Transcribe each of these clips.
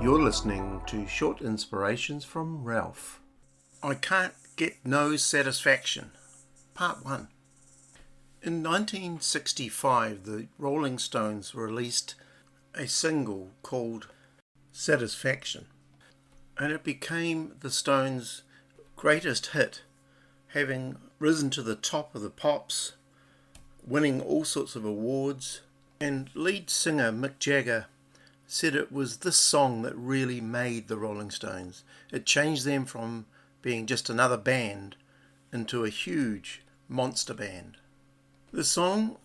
You're listening to Short Inspirations from Ralph. I Can't Get No Satisfaction, Part 1. In 1965, the Rolling Stones released a single called Satisfaction, and it became the Stones' greatest hit, having risen to the top of the pops, winning all sorts of awards, and lead singer Mick Jagger said it was this song that really made the Rolling Stones. It changed them from being just another band into a huge monster band. The song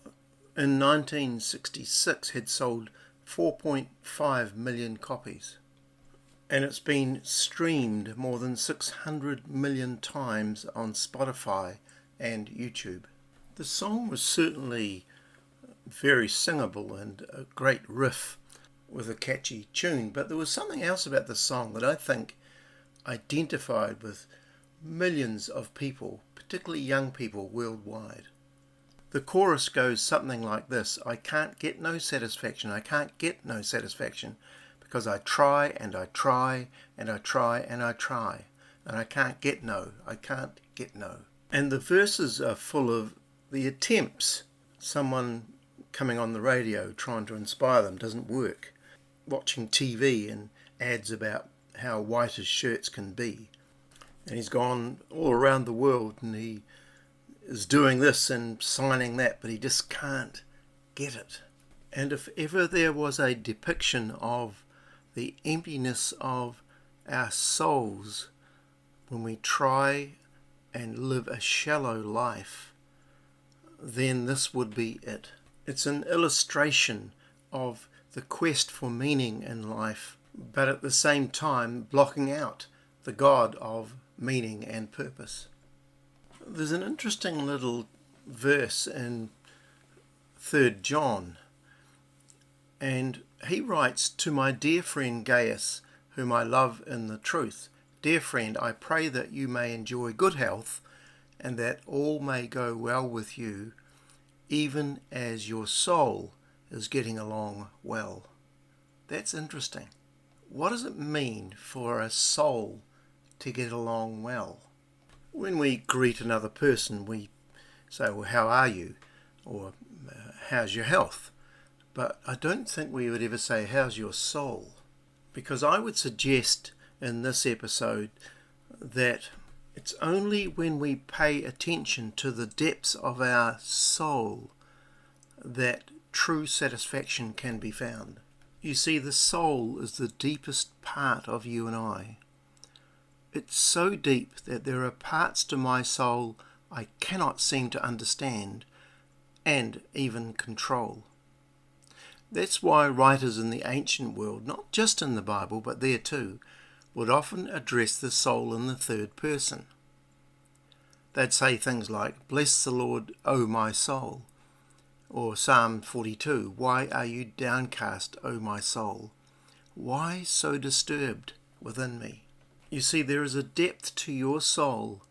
in 1966 had sold 4.5 million copies, and it's been streamed more than 600 million times on Spotify and YouTube. The song was certainly very singable and a great riff with a catchy tune, but there was something else about the song that I think identified with millions of people, particularly young people worldwide. The chorus goes something like this: I can't get no satisfaction, I can't get no satisfaction, because I try and I try and I try and I try, and I can't get no, I can't get no. And the verses are full of the attempts. Someone coming on the radio trying to inspire them doesn't work. Watching TV and ads about how white his shirts can be. And he's gone all around the world and he is doing this and signing that, but he just can't get it. And if ever there was a depiction of the emptiness of our souls when we try and live a shallow life, then this would be it. It's an illustration of the quest for meaning in life, but at the same time blocking out the God of meaning and purpose. There's an interesting little verse in 3 John, and he writes, "To my dear friend Gaius, whom I love in the truth, dear friend, I pray that you may enjoy good health, and that all may go well with you, even as your soul is getting along well." That's interesting. What does it mean for a soul to get along well? When we greet another person, we say, well, how are you? Or how's your health? But I don't think we would ever say, how's your soul? Because I would suggest in this episode that it's only when we pay attention to the depths of our soul that true satisfaction can be found. You see, the soul is the deepest part of you and I. It's so deep that there are parts to my soul I cannot seem to understand and even control. That's why writers in the ancient world, not just in the Bible but there too, would often address the soul in the third person. They'd say things like, "Bless the Lord, O my soul," or Psalm 42, "Why are you downcast, O my soul? Why so disturbed within me?" You see, there is a depth to your soul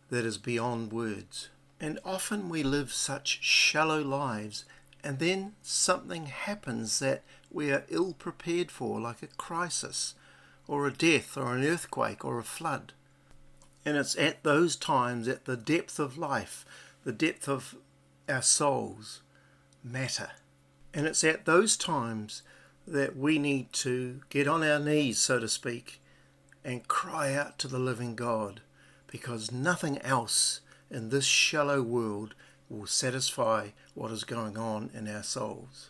that is beyond words. And often we live such shallow lives, and then something happens that we are ill prepared for, like a crisis, or a death, or an earthquake, or a flood. And it's at those times, at the depth of life, the depth of our souls matter. And it's at those times that we need to get on our knees, so to speak, and cry out to the living God, because nothing else in this shallow world will satisfy what is going on in our souls.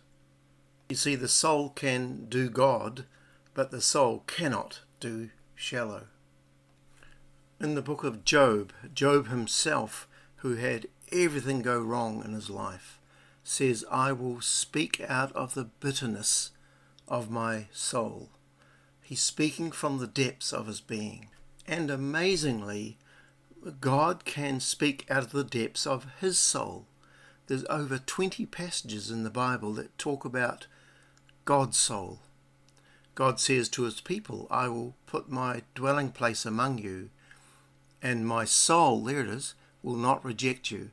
You see, the soul can do God, but the soul cannot do shallow. In the book of Job, Job himself, who had everything go wrong in his life, says, "I will speak out of the bitterness of my soul." He's speaking from the depths of his being. And amazingly, God can speak out of the depths of his soul. There's over 20 passages in the Bible that talk about God's soul. God says to his people, "I will put my dwelling place among you, and my soul," there it is, "will not reject you.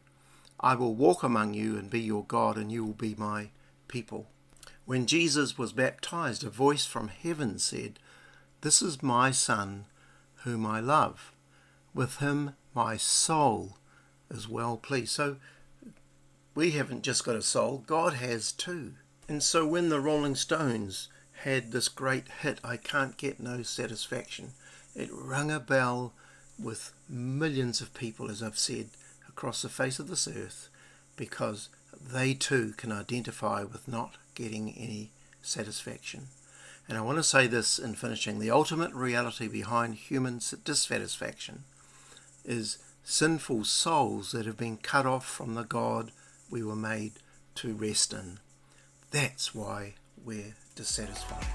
I will walk among you and be your God, and you will be my people." When Jesus was baptized, a voice from heaven said, This is my Son, whom I love. With him my soul is well pleased. So we haven't just got a soul, God has too. And so when the Rolling Stones had this great hit, I Can't Get No Satisfaction, it rung a bell with millions of people, as I've said, across the face of this earth, because they too can identify with not getting any satisfaction. And I want to say this in finishing: the ultimate reality behind human dissatisfaction is sinful souls that have been cut off from the God we were made to rest in. That's why we're dissatisfied.